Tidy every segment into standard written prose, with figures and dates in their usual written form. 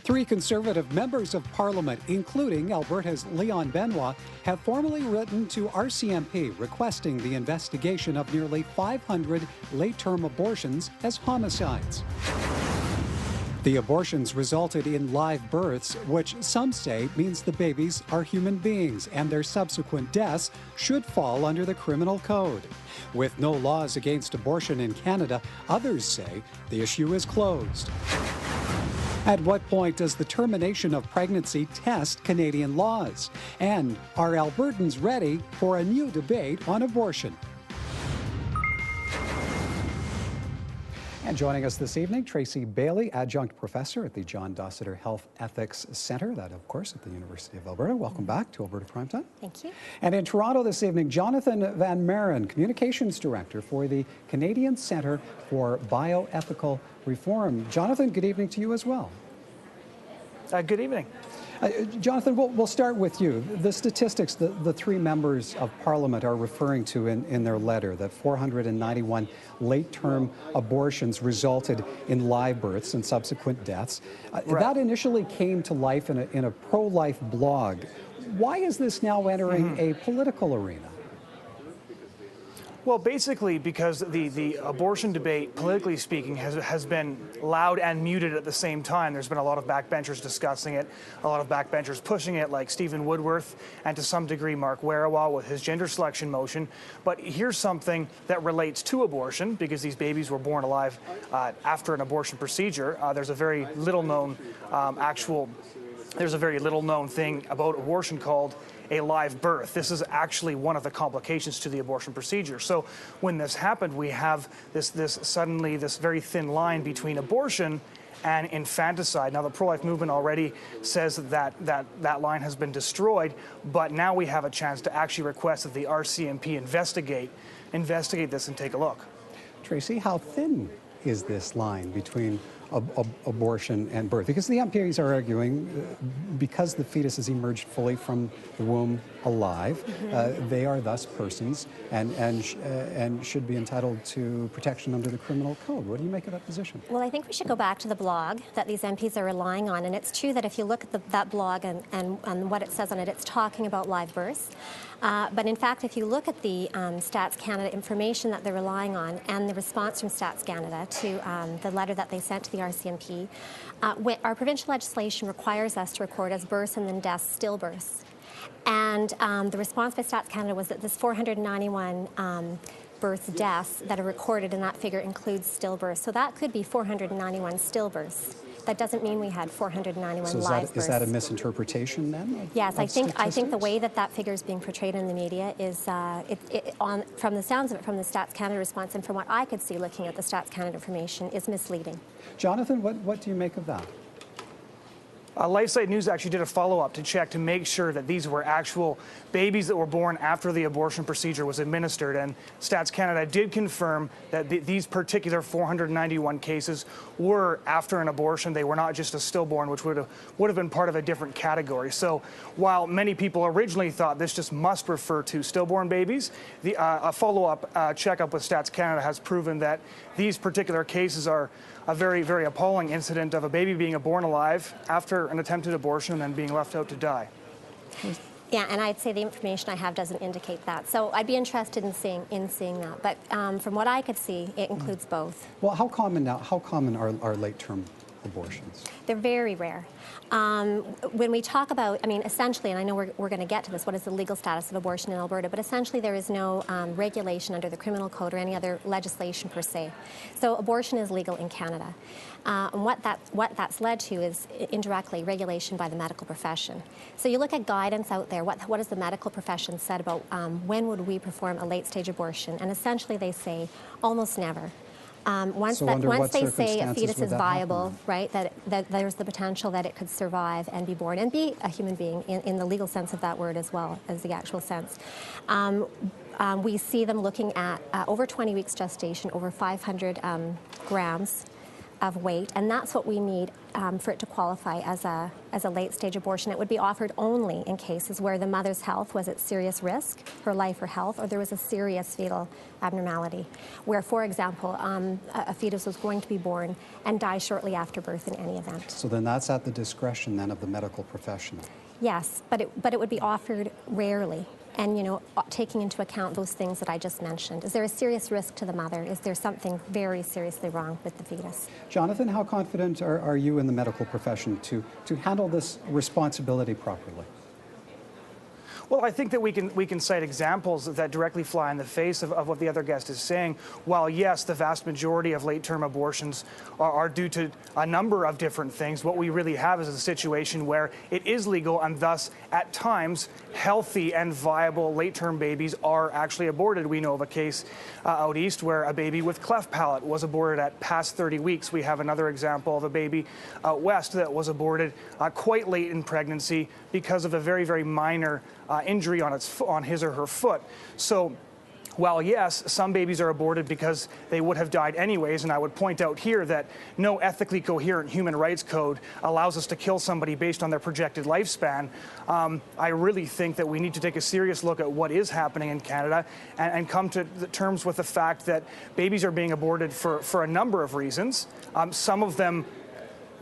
Three Conservative members of Parliament, including Alberta's Leon Benoit, have formally written to RCMP requesting the investigation of nearly 500 late-term abortions as homicides. The abortions resulted in live births, which some say means the babies are human beings and their subsequent deaths should fall under the criminal code. With no laws against abortion in Canada, others say the issue is closed. At what point does the termination of pregnancy test Canadian laws? And are Albertans ready for a new debate on abortion? And joining us this evening, Tracy Bailey, adjunct professor at the John Dossiter Health Ethics Centre, that of course at the University of Alberta. Welcome back to Alberta Primetime. Thank you. And in Toronto this evening, Jonathon van Maren, communications director for the Canadian Centre for Bioethical Reform. Jonathon, good evening to you as well. Good evening. Jonathon, we'll start with you. The statistics the three members of Parliament are referring to in their letter, that 491 late-term abortions resulted in live births and subsequent deaths. Right. That initially came to life in a pro-life blog. Why is this now entering a political arena? Well, basically because the abortion debate, politically speaking, has been loud and muted at the same time. There's been a lot of backbenchers discussing it, a lot of backbenchers pushing it, like Stephen Woodworth and to some degree Mark Warawa with his gender selection motion. But here's something that relates to abortion, because these babies were born alive after an abortion procedure. There's a very little known thing about abortion called a live birth. This is actually one of the complications to the abortion procedure. So when this happened, we have this very thin line between abortion and infanticide. Now, the pro-life movement already says that line has been destroyed, but now we have a chance to actually request that the RCMP investigate this and take a look. Tracy, how thin is this line between abortion and birth? Because the MPs are arguing because the fetus has emerged fully from the womb alive, they are thus persons and should be entitled to protection under the criminal code. What do you make of that position? Well, I think we should go back to the blog that these MPs are relying on, and it's true that if you look at that blog and what it says on it, it's talking about live births. But in fact, if you look at the Stats Canada information that they're relying on and the response from Stats Canada to the letter that they sent to the RCMP, our provincial legislation requires us to record as births and then deaths stillbirths. And the response by Stats Canada was that this 491 birth deaths that are recorded in that figure includes stillbirths. So that could be 491 stillbirths. That doesn't mean we had 491 live births. Is that a misinterpretation then? Yes, I think the way that figure is being portrayed in the media is, from the sounds of it, from the Stats Canada response, and from what I could see looking at the Stats Canada information, is misleading. Jonathon, what do you make of that? LifeSite News actually did a follow-up to check to make sure that these were actual babies that were born after the abortion procedure was administered, and Stats Canada did confirm that these particular 491 cases were after an abortion. They were not just a stillborn, which would have been part of a different category. So while many people originally thought this just must refer to stillborn babies, a follow-up checkup with Stats Canada has proven that these particular cases are a very, very appalling incident of a baby being born alive after an attempted abortion and then being left out to die. Yeah, and I'd say the information I have doesn't indicate that. So I'd be interested in seeing that. But from what I could see, it includes both. Well, how common are late-term abortions? They're very rare. When we talk about, essentially, and I know we're going to get to this, what is the legal status of abortion in Alberta, but essentially there is no regulation under the criminal code or any other legislation per se. So abortion is legal in Canada. And what that's led to is indirectly regulation by the medical profession. So you look at guidance out there, what has the medical profession said about when would we perform a late-stage abortion? And essentially they say almost never. Once they say a fetus is viable, right, that there's the potential that it could survive and be born and be a human being in the legal sense of that word as well as the actual sense. We see them looking at over 20 weeks gestation, over 500 grams of weight, and that's what we need for it to qualify as a late-stage abortion. It would be offered only in cases where the mother's health was at serious risk, her life or health, or there was a serious fetal abnormality, where, for example, a fetus was going to be born and die shortly after birth in any event. So then that's at the discretion then of the medical professional. Yes, but it would be offered rarely. And, you know, taking into account those things that I just mentioned. Is there a serious risk to the mother? Is there something very seriously wrong with the fetus? Jonathan, how confident are you in the medical profession to handle this responsibility properly? Well, I think that we can cite examples that directly fly in the face of what the other guest is saying. While, yes, the vast majority of late-term abortions are due to a number of different things, what we really have is a situation where it is legal, and thus, at times, healthy and viable late-term babies are actually aborted. We know of a case out east where a baby with cleft palate was aborted at past 30 weeks. We have another example of a baby out west that was aborted quite late in pregnancy because of a very, very minor injury on his or her foot. So while, yes, some babies are aborted because they would have died anyways, and I would point out here that no ethically coherent human rights code allows us to kill somebody based on their projected lifespan, I really think that we need to take a serious look at what is happening in Canada and come to terms with the fact that babies are being aborted for a number of reasons. Some of them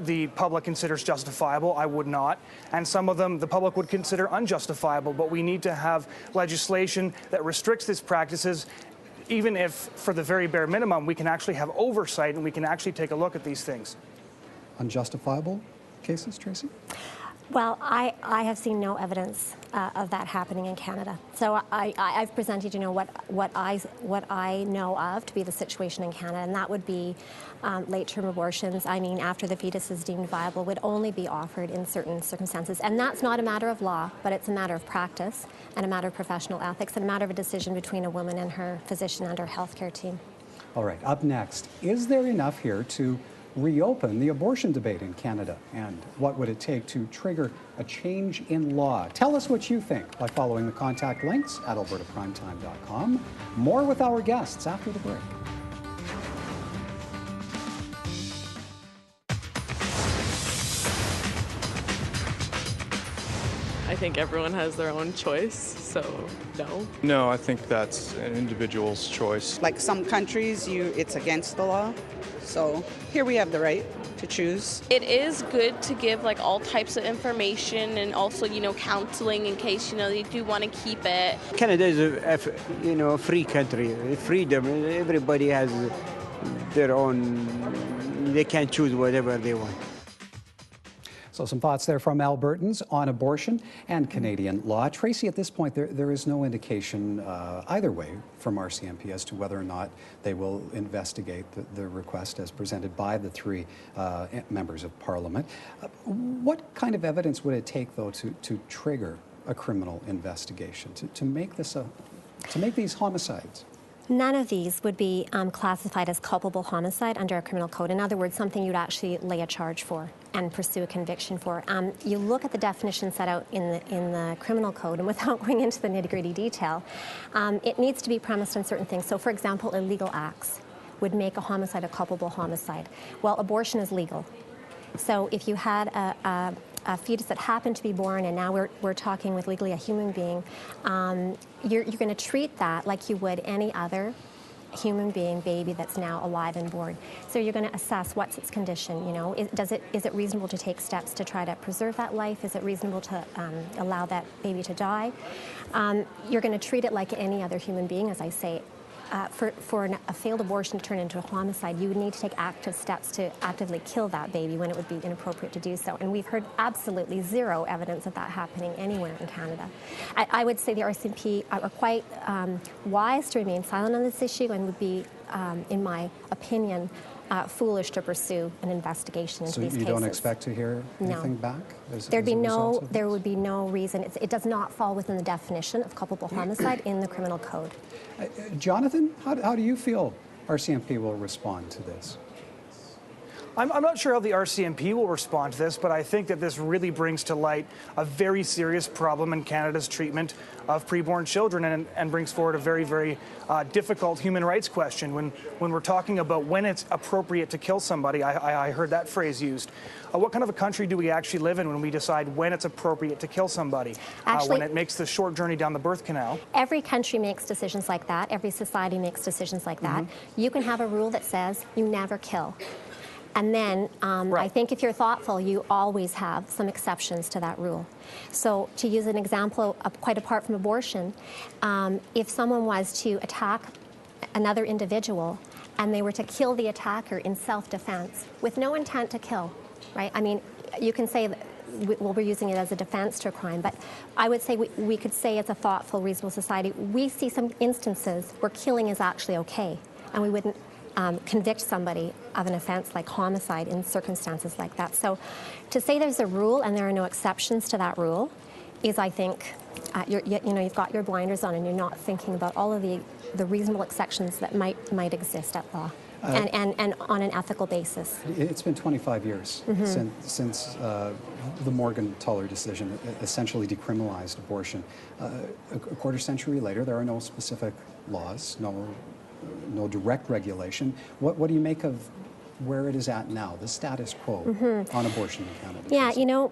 the public considers justifiable. I would not. And some of them the public would consider unjustifiable. But we need to have legislation that restricts these practices, even if, for the very bare minimum, we can actually have oversight and we can actually take a look at these things. Unjustifiable cases, Tracy? Well, I have seen no evidence of that happening in Canada. So I've presented, you know, what I know of to be the situation in Canada, and that would be late-term abortions. I mean, after the fetus is deemed viable, would only be offered in certain circumstances, and that's not a matter of law, but it's a matter of practice and a matter of professional ethics and a matter of a decision between a woman and her physician and her healthcare team. All right. Up next, is there enough here to reopen the abortion debate in Canada, and what would it take to trigger a change in law? Tell us what you think by following the contact links at albertaprimetime.com. More with our guests after the break. I think everyone has their own choice, so no. No, I think that's an individual's choice. Like some countries, it's against the law. So here we have the right to choose. It is good to give like all types of information and also, you know, counseling in case, you know, they do want to keep it. Canada is a free country, freedom. Everybody has their own, they can choose whatever they want. So some thoughts there from Albertans on abortion and Canadian law. Tracy, at this point, there is no indication either way from RCMP as to whether or not they will investigate the request as presented by the three members of Parliament. What kind of evidence would it take, though, to trigger a criminal investigation, to make these homicides? None of these would be classified as culpable homicide under our criminal code. In other words, something you'd actually lay a charge for and pursue a conviction for. You look at the definition set out in the criminal code, and without going into the nitty-gritty detail, it needs to be premised on certain things. So, for example, illegal acts would make a homicide a culpable homicide. Well, abortion is legal. So if you had a fetus that happened to be born, and now we're talking with legally a human being, you're going to treat that like you would any other human being baby that's now alive and born. So you're going to assess what's its condition. You know, is it reasonable to take steps to try to preserve that life? Is it reasonable to allow that baby to die? You're going to treat it like any other human being, as I say. For a failed abortion to turn into a homicide, you would need to take active steps to actively kill that baby when it would be inappropriate to do so. And we've heard absolutely zero evidence of that happening anywhere in Canada. I would say the RCMP are quite wise to remain silent on this issue and would be, in my opinion, foolish to pursue an investigation into these cases. So you don't expect to hear anything back? There would be no reason. It does not fall within the definition of culpable homicide in the criminal code. Jonathan, how do you feel RCMP will respond to this? I'm not sure how the RCMP will respond to this, but I think that this really brings to light a very serious problem in Canada's treatment of preborn children and brings forward a very, very difficult human rights question. When we're talking about when it's appropriate to kill somebody, I heard that phrase used. What kind of a country do we actually live in when we decide when it's appropriate to kill somebody? Actually, when it makes the short journey down the birth canal? Every country makes decisions like that. Every society makes decisions like that. You can have a rule that says you never kill. And then I think if you're thoughtful, you always have some exceptions to that rule. So to use an example, quite apart from abortion, if someone was to attack another individual and they were to kill the attacker in self-defense with no intent to kill, right? I mean, you can say that, well, we're using it as a defense to a crime, but I would say we could say it's a thoughtful, reasonable society. We see some instances where killing is actually okay, and we wouldn't convict somebody of an offense like homicide in circumstances like that. So to say there's a rule and there are no exceptions to that rule is, I think, you've got your blinders on and you're not thinking about all of the reasonable exceptions that might exist at law. And on an ethical basis. It's been 25 years since the Morgentaler decision essentially decriminalized abortion. A quarter century later, there are no specific laws, no direct regulation. What do you make of where it is at now, the status quo on abortion in Canada? Yeah, you know,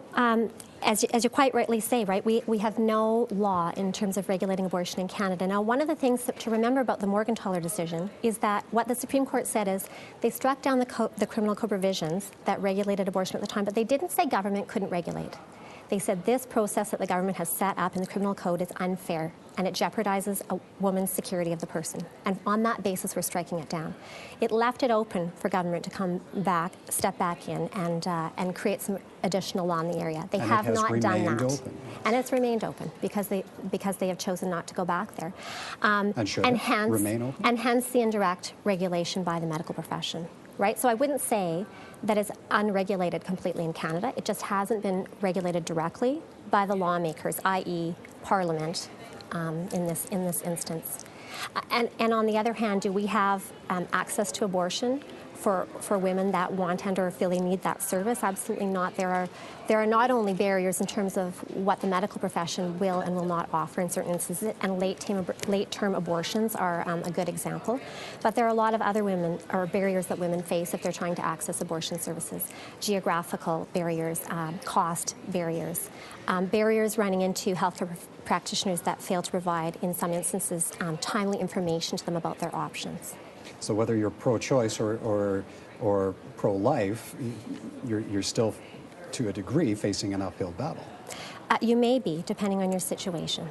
as you quite rightly say, right, we have no law in terms of regulating abortion in Canada. Now, one of the things to remember about the Morgentaler decision is that what the Supreme Court said is they struck down the criminal code provisions that regulated abortion at the time, but they didn't say government couldn't regulate. They said this process that the government has set up in the criminal code is unfair and it jeopardizes a woman's security of the person. And on that basis, we're striking it down. It left it open for government to come back, step back in, and create some additional law in the area. They have not done that. Open. And it's remained open because they have chosen not to go back there. And should it remain open? And hence the indirect regulation by the medical profession. Right? So I wouldn't say that it's unregulated completely in Canada. It just hasn't been regulated directly by the lawmakers, i.e. Parliament, in this instance. And on the other hand, do we have access to abortion for women that want and or feel they need that service? Absolutely not. There are not only barriers in terms of what the medical profession will and will not offer in certain instances, and late-term abortions are a good example, but there are a lot of other barriers that women face if they're trying to access abortion services. Geographical barriers, cost barriers, barriers running into healthcare practitioners that fail to provide, in some instances, timely information to them about their options. So whether you're pro-choice or pro-life, you're still, to a degree, facing an uphill battle. You may be, depending on your situation.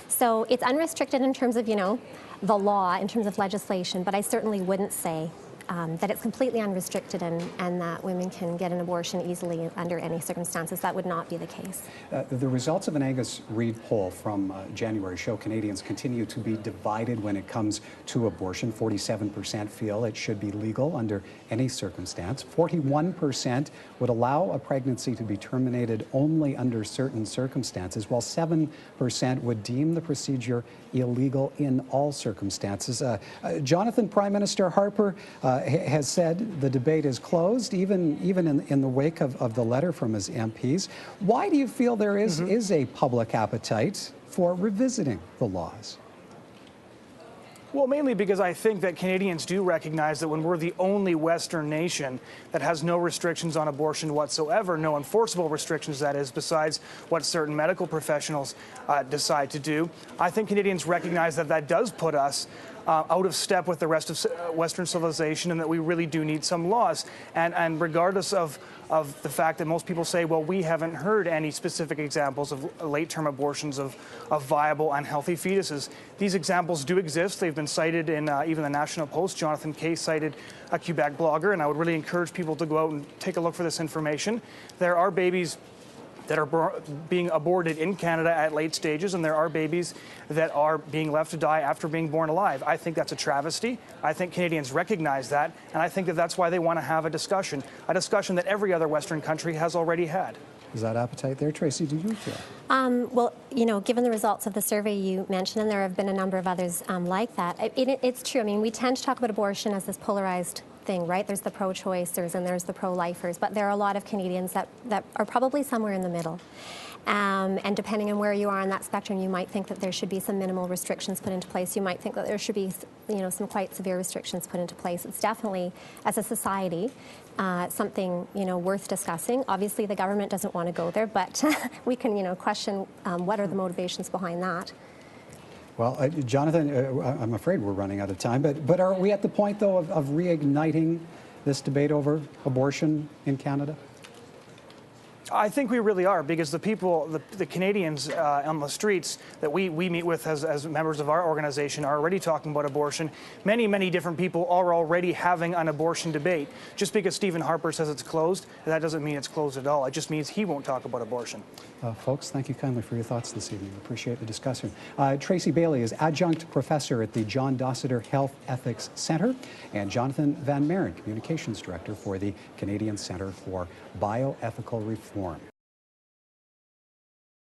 So it's unrestricted in terms of, the law, in terms of legislation, but I certainly wouldn't say that it's completely unrestricted and that women can get an abortion easily under any circumstances. That would not be the case. The results of an Angus Reid poll from January show Canadians continue to be divided when it comes to abortion. 47% feel it should be legal under any circumstance. 41% would allow a pregnancy to be terminated only under certain circumstances, while 7% would deem the procedure illegal in all circumstances. Jonathon, Prime Minister Harper has said the debate is closed, even in the wake of the letter from his MPs. Why do you feel there is a public appetite for revisiting the laws? Well, mainly because I think that Canadians do recognize that when we're the only Western nation that has no restrictions on abortion whatsoever, no enforceable restrictions, that is, besides what certain medical professionals decide to do, I think Canadians recognize that that does put us out of step with the rest of Western civilization, and that we really do need some laws. And regardless of the fact that most people say, well, we haven't heard any specific examples of late-term abortions of viable and healthy fetuses. These examples do exist. They've been cited in even the National Post. Jonathan Kay cited a Quebec blogger, and I would really encourage people to go out and take a look for this information. There are babies that are being aborted in Canada at late stages, and there are babies that are being left to die after being born alive. I think that's a travesty. I think Canadians recognize that, and I think that that's why they want to have a discussion that every other Western country has already had. Is that appetite there? Tracy, do you feel? Well, given the results of the survey you mentioned, and there have been a number of others like that, it's true. I mean, we tend to talk about abortion as this polarized thing, right? There's the pro-choicers and there's the pro-lifers, but there are a lot of Canadians that are probably somewhere in the middle. And depending on where you are on that spectrum, you might think that there should be some minimal restrictions put into place. You might think that there should be, some quite severe restrictions put into place. It's definitely, as a society, something, worth discussing. Obviously, the government doesn't want to go there, but we can, question what are the motivations behind that. Well, Jonathon, I'm afraid we're running out of time, but are we at the point, though, of reigniting this debate over abortion in Canada? I think we really are, because the people, the Canadians on the streets that we meet with as members of our organization are already talking about abortion. Many, many different people are already having an abortion debate. Just because Stephen Harper says it's closed, that doesn't mean it's closed at all. It just means he won't talk about abortion. Folks, thank you kindly for your thoughts this evening. Appreciate the discussion. Tracy Bailey is adjunct professor at the John Dossiter Health Ethics Centre, and Jonathon Van Maren, communications director for the Canadian Centre for Bioethical Reform.